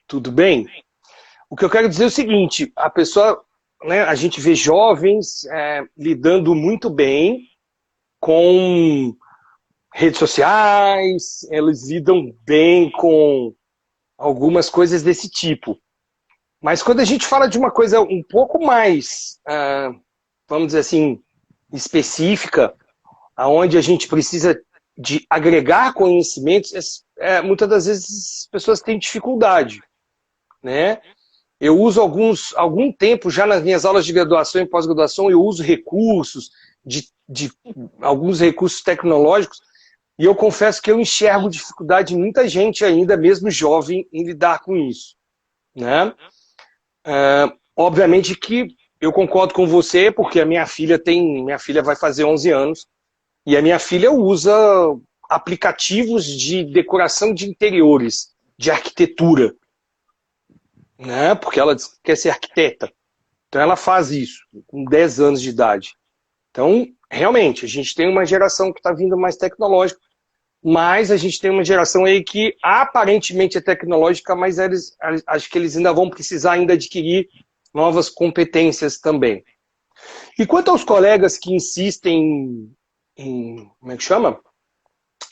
tudo bem? O que eu quero dizer é o seguinte, a pessoa, né, a gente vê jovens lidando muito bem com redes sociais, eles lidam bem com algumas coisas desse tipo. Mas quando a gente fala de uma coisa um pouco mais, vamos dizer assim, específica, aonde a gente precisa de agregar conhecimentos, muitas das vezes as pessoas têm dificuldade, né? Eu uso algum tempo já nas minhas aulas de graduação e pós-graduação, eu uso recursos, de alguns recursos tecnológicos, e eu confesso que eu enxergo dificuldade em muita gente ainda, mesmo jovem, em lidar com isso, né? Obviamente que eu concordo com você, porque minha filha vai fazer 11 anos, e a minha filha usa aplicativos de decoração de interiores, de arquitetura, né? Porque ela quer ser arquiteta. Então ela faz isso com 10 anos de idade. Então, realmente, a gente tem uma geração que está vindo mais tecnológica, mas a gente tem uma geração aí que aparentemente é tecnológica, mas acho que eles ainda vão precisar ainda adquirir novas competências também. E quanto aos colegas que insistem como é que chama?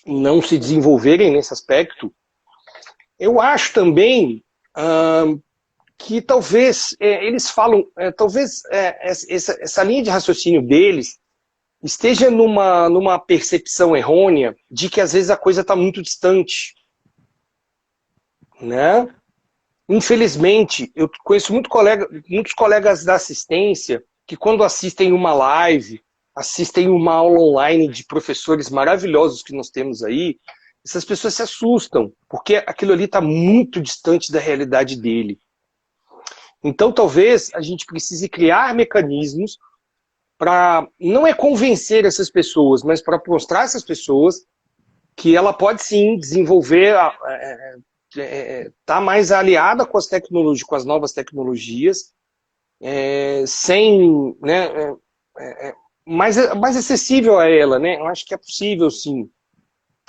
Em não se desenvolverem nesse aspecto, eu acho também que talvez eles falam, talvez essa linha de raciocínio deles esteja numa percepção errônea de que às vezes a coisa está muito distante, né? Infelizmente, eu conheço muitos colegas da assistência que quando assistem uma live, assistem uma aula online de professores maravilhosos que nós temos aí, essas pessoas se assustam, porque aquilo ali está muito distante da realidade dele. Então, talvez a gente precise criar mecanismos para, não é convencer essas pessoas, mas para mostrar a essas pessoas que ela pode sim desenvolver, tá mais aliada com as tecnologias, com as novas tecnologias, sem, né, mais acessível a ela, né? Eu acho que é possível, sim.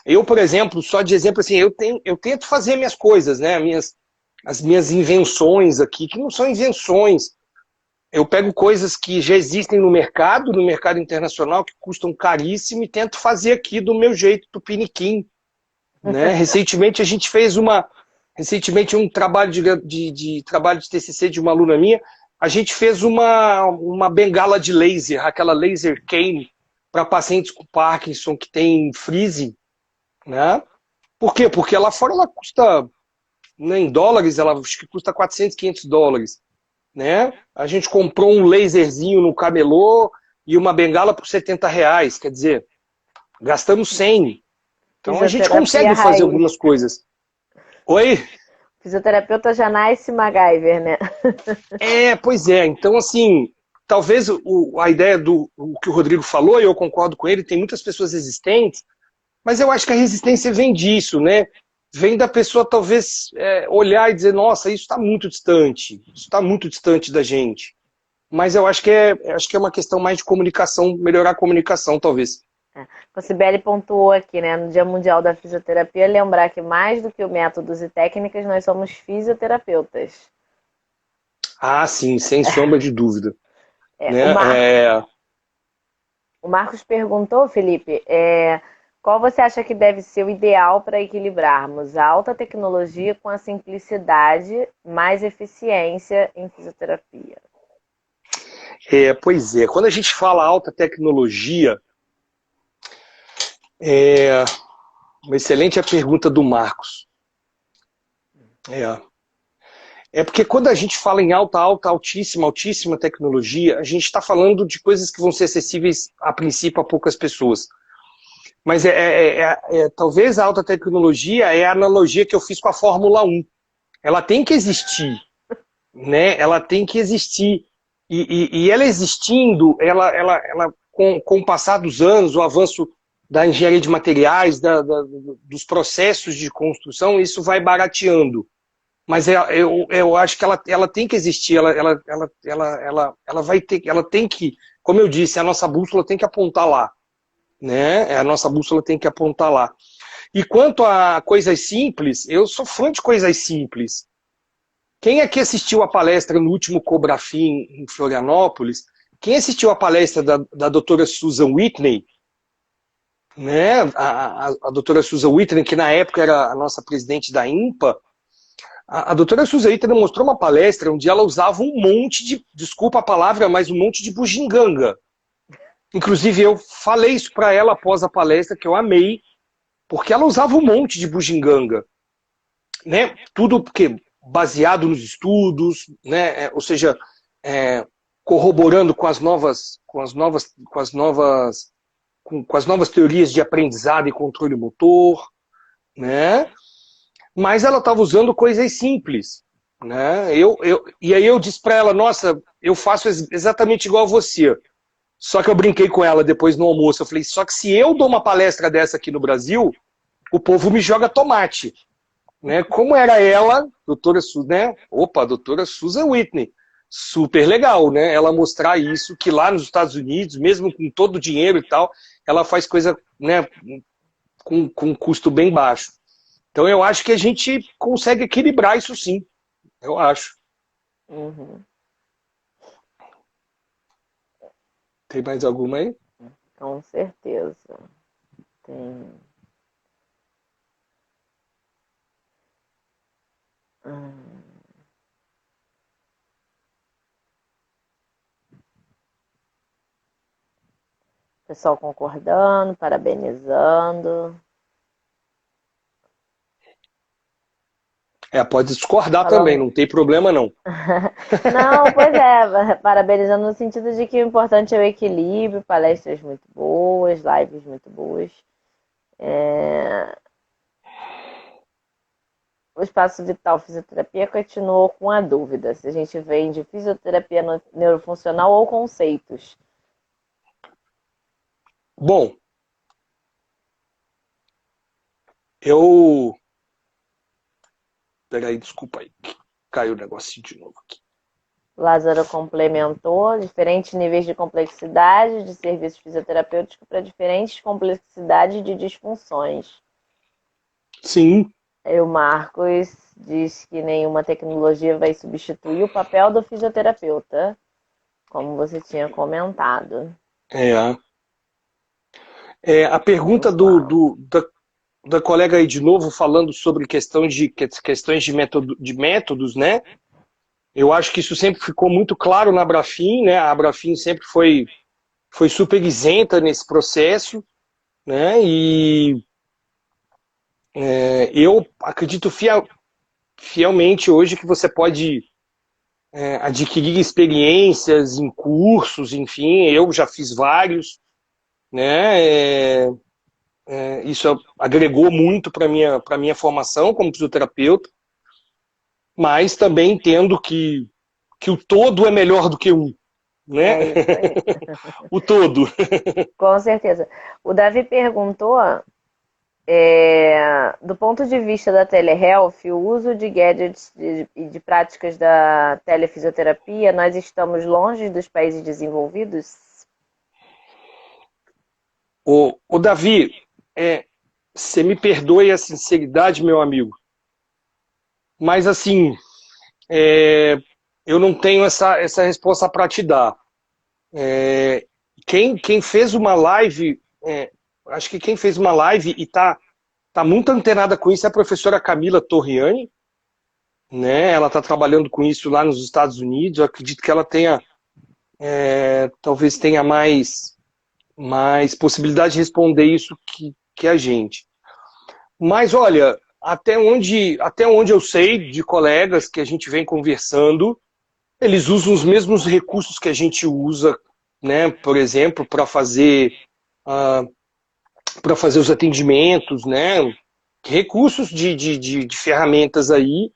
Eu, por exemplo, só de exemplo, assim, eu tento fazer minhas coisas, né? As minhas invenções aqui, que não são invenções. Eu pego coisas que já existem no mercado internacional, que custam caríssimo, e tento fazer aqui do meu jeito, tupiniquim, né? Recentemente a gente fez um trabalho trabalho de TCC de uma aluna minha, a gente fez uma bengala de laser, aquela laser cane, para pacientes com Parkinson que tem freezing, né? Por quê? Porque lá fora ela custa, né, em dólares, ela acho que custa 400, 500 dólares, né? A gente comprou um laserzinho no camelô e uma bengala por R$ 70, quer dizer, gastamos 100. Então a gente Fisioterapia consegue fazer raiz. algumas coisas. Oi? Fisioterapeuta já nasce MacGyver, né? Pois é. Então, assim, talvez a ideia o que o Rodrigo falou, e eu concordo com ele, tem muitas pessoas resistentes, mas eu acho que a resistência vem disso, né? Vem da pessoa talvez olhar e dizer, nossa, isso está muito distante da gente. Mas eu acho que é uma questão mais de comunicação, melhorar a comunicação, talvez. A Cibele pontuou aqui, né, no Dia Mundial da Fisioterapia, lembrar que mais do que métodos e técnicas, nós somos fisioterapeutas. Ah, sim, sem sombra de dúvida. É, Né? o Marcos perguntou, Felipe, qual você acha que deve ser o ideal para equilibrarmos a alta tecnologia com a simplicidade, mais eficiência em fisioterapia? Pois é, quando a gente fala alta tecnologia, é uma excelente a pergunta do Marcos. É. É porque quando a gente fala em altíssima, altíssima tecnologia, a gente está falando de coisas que vão ser acessíveis, a princípio, a poucas pessoas. Mas talvez a alta tecnologia é a analogia que eu fiz com a Fórmula 1. Ela tem que existir, né? Ela tem que existir. E ela existindo, com o passar dos anos, o avanço da engenharia de materiais, dos processos de construção, isso vai barateando. Mas eu acho que ela tem que existir, ela vai ter, ela tem que, como eu disse, a nossa bússola tem que apontar lá, né? A nossa bússola tem que apontar lá. E quanto a coisas simples, eu sou fã de coisas simples. Quem aqui assistiu a palestra no último Cobrafim em Florianópolis? Quem assistiu a palestra da doutora Susan Whitney, né? A doutora Susan Whitney, que na época era a nossa presidente da INPA, a doutora Suzaíta mostrou uma palestra onde ela usava um monte de, desculpa a palavra, mas um monte de bugiganga. Inclusive eu falei isso para ela após a palestra, que eu amei, porque ela usava um monte de bugiganga, né? Tudo porque baseado nos estudos, né? Ou seja, corroborando com as novas teorias de aprendizado e controle motor, né? Mas ela estava usando coisas simples, né? E aí eu disse para ela, nossa, eu faço exatamente igual a você. Só que eu brinquei com ela depois no almoço. Eu falei, só que se eu dou uma palestra dessa aqui no Brasil, o povo me joga tomate. Né? Como era ela, doutora né? Doutora Susan Whitney. Super legal, né? Ela mostrar isso, que lá nos Estados Unidos, mesmo com todo o dinheiro e tal, ela faz coisa, né, com custo bem baixo. Então eu acho que a gente consegue equilibrar isso sim. Eu acho. Uhum. Tem mais alguma aí? Com certeza. Tem. Pessoal concordando, parabenizando. Pode discordar também, Falando. não tem problema não. Não, pois é, parabenizando no sentido de que o importante é o equilíbrio, palestras muito boas, lives muito boas. O Espaço Vital Fisioterapia continuou com a dúvida se a gente vende fisioterapia neurofuncional ou conceitos. Bom, peraí, desculpa aí, caiu o negocinho de novo aqui. Lázaro complementou diferentes níveis de complexidade de serviços fisioterapêuticos para diferentes complexidades de disfunções. Sim. E o Marcos diz que nenhuma tecnologia vai substituir o papel do fisioterapeuta, como você tinha comentado. A pergunta da colega aí de novo, falando sobre questões de métodos, né? Eu acho que isso sempre ficou muito claro na Abrafim, né? A Abrafim sempre foi super isenta nesse processo, né? E eu acredito fielmente hoje que você pode adquirir experiências em cursos, enfim, eu já fiz vários, né? Isso agregou muito para minha formação como fisioterapeuta, mas também entendo que o todo é melhor do que um, né? É isso aí. O todo. Com certeza. O Davi perguntou, do ponto de vista da telehealth, o uso de gadgets e de práticas da telefisioterapia, nós estamos longe dos países desenvolvidos? O Davi, você me perdoe a sinceridade, meu amigo, mas assim, eu não tenho essa resposta para te dar. Quem fez uma live, acho que quem fez uma live e tá muito antenada com isso é a professora Camila Torriani, né? Ela está trabalhando com isso lá nos Estados Unidos. Eu acredito que ela talvez tenha mais possibilidade de responder isso que a gente. Mas olha, até onde eu sei de colegas que a gente vem conversando, eles usam os mesmos recursos que a gente usa, né? Por exemplo, para fazer os atendimentos, né? Recursos de ferramentas aí,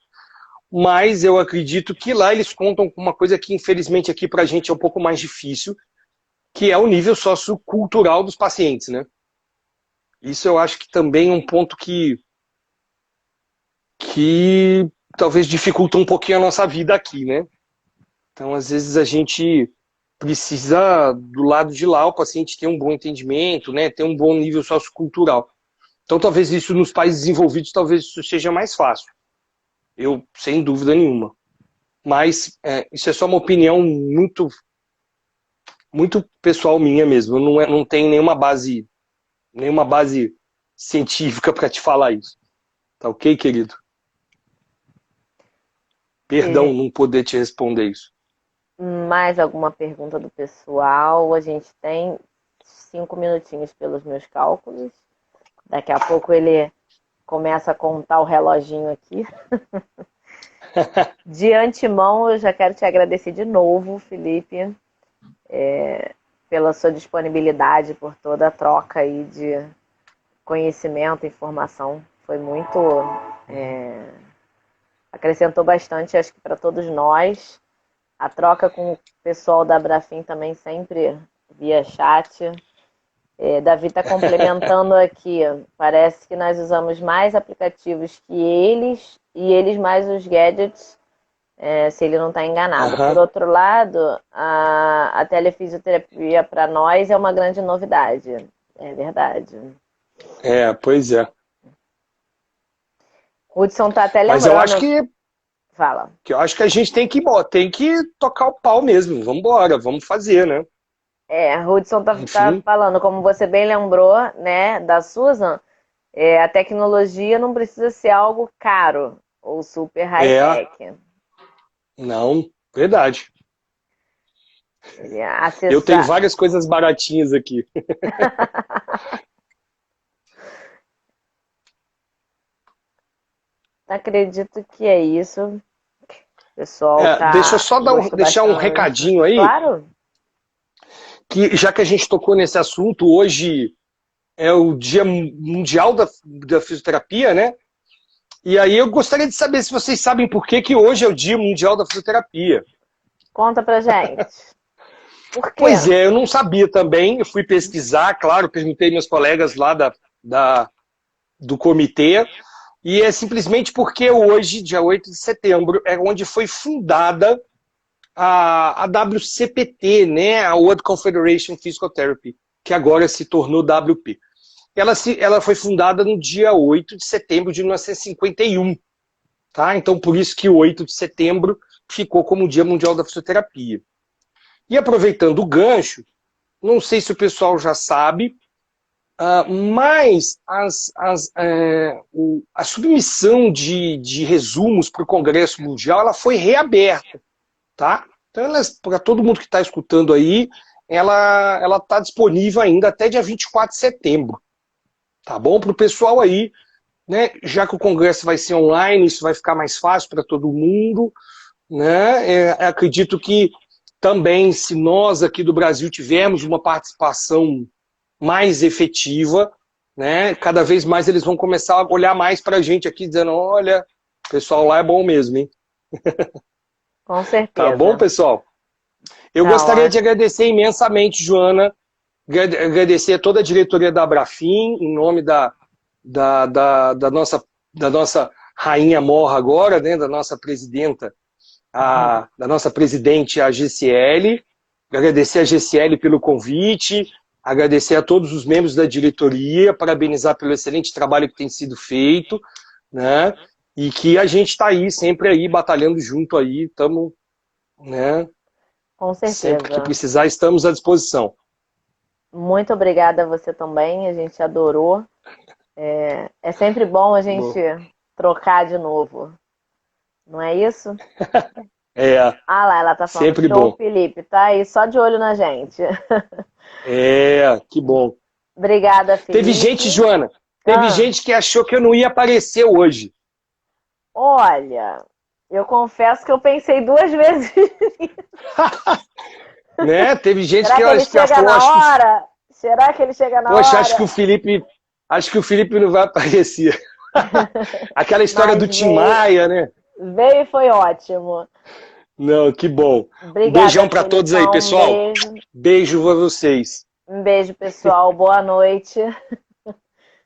mas eu acredito que lá eles contam com uma coisa que, infelizmente, aqui para a gente é um pouco mais difícil, que é o nível sociocultural dos pacientes, né? Isso eu acho que também é um ponto que talvez dificulta um pouquinho a nossa vida aqui, né? Então, às vezes, a gente precisa, do lado de lá, o paciente ter um bom entendimento, né? Ter um bom nível sociocultural. Então, talvez isso nos países desenvolvidos, talvez isso seja mais fácil. Eu, sem dúvida nenhuma. Mas isso é só uma opinião muito, muito pessoal minha mesmo. Não tem nenhuma base científica para te falar isso. Tá ok, querido? Perdão não poder te responder isso. Mais alguma pergunta do pessoal? A gente tem 5 minutinhos pelos meus cálculos. Daqui a pouco ele começa a contar o reloginho aqui. De antemão, eu já quero te agradecer de novo, Felipe, pela sua disponibilidade, por toda a troca aí de conhecimento, informação. Foi muito... acrescentou bastante, acho que para todos nós. A troca com o pessoal da Abrafim também sempre via chat. Davi está complementando aqui. Parece que nós usamos mais aplicativos que eles e eles mais os gadgets, se ele não está enganado. Por outro lado, a telefisioterapia para nós é uma grande novidade. É verdade. Pois é. Hudson está até lembrando. Mas eu acho que... Fala. Que eu acho que a gente tem que tocar o pau mesmo. Vamos embora, vamos fazer, né? Hudson tá falando, como você bem lembrou, né, da Susan, a tecnologia não precisa ser algo caro ou super high-tech. Não, verdade. Eu tenho várias coisas baratinhas aqui. Acredito que é isso. Pessoal, deixa eu só deixar um recadinho aí. Claro. Que, já que a gente tocou nesse assunto, hoje é o Dia Mundial da Fisioterapia, né? E aí eu gostaria de saber se vocês sabem por que hoje é o Dia Mundial da Fisioterapia. Conta pra gente. Por quê? Pois eu não sabia também. Eu fui pesquisar, claro, perguntei meus colegas lá do comitê. E é simplesmente porque hoje, dia 8 de setembro, é onde foi fundada a WCPT, né? A World Confederation Physical Therapy, que agora se tornou WP. Ela foi fundada no dia 8 de setembro de 1951. Tá? Então, por isso que o 8 de setembro ficou como o Dia Mundial da Fisioterapia. E aproveitando o gancho, não sei se o pessoal já sabe, mas a submissão de resumos para o Congresso Mundial ela foi reaberta. Tá? Então, para todo mundo que está escutando aí, ela está disponível ainda até dia 24 de setembro. Tá bom? Para o pessoal aí, né? Já que o Congresso vai ser online, isso vai ficar mais fácil para todo mundo. Né? Acredito que também, se nós aqui do Brasil tivermos uma participação mais efetiva, né? Cada vez mais eles vão começar a olhar mais para a gente aqui, dizendo, olha, o pessoal lá é bom mesmo, hein? Com certeza. Tá bom, pessoal? Eu gostaria de agradecer imensamente, Joana, agradecer a toda a diretoria da Abrafim, em nome da nossa rainha Morra agora, né, da nossa presidenta, da nossa presidente, a GCL, agradecer a GCL pelo convite, agradecer a todos os membros da diretoria, parabenizar pelo excelente trabalho que tem sido feito, né, e que a gente está aí, sempre aí, batalhando junto aí, estamos, né, com certeza. Sempre que precisar, estamos à disposição. Muito obrigada a você também, a gente adorou. É sempre bom a gente trocar de novo. Não é isso? Lá, ela tá falando. Sempre bom. Felipe, tá aí só de olho na gente. Que bom. Obrigada, Felipe. Teve gente, Joana. Teve gente que achou que eu não ia aparecer hoje. Olha, eu confesso que eu pensei 2 vezes. Né? Teve gente Será que que eu ele acho que chega falou, na hora? Será que ele chega na poxa, hora? acho que o Felipe não vai aparecer. Aquela história Mas do Tim veio, Maia, né? veio e foi ótimo. Não, que bom. Um Obrigada, beijão para todos aí, Felipão. Um pessoal. beijo. Beijo pra vocês. Um beijo, pessoal. Boa noite.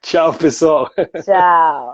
Tchau, pessoal. Tchau.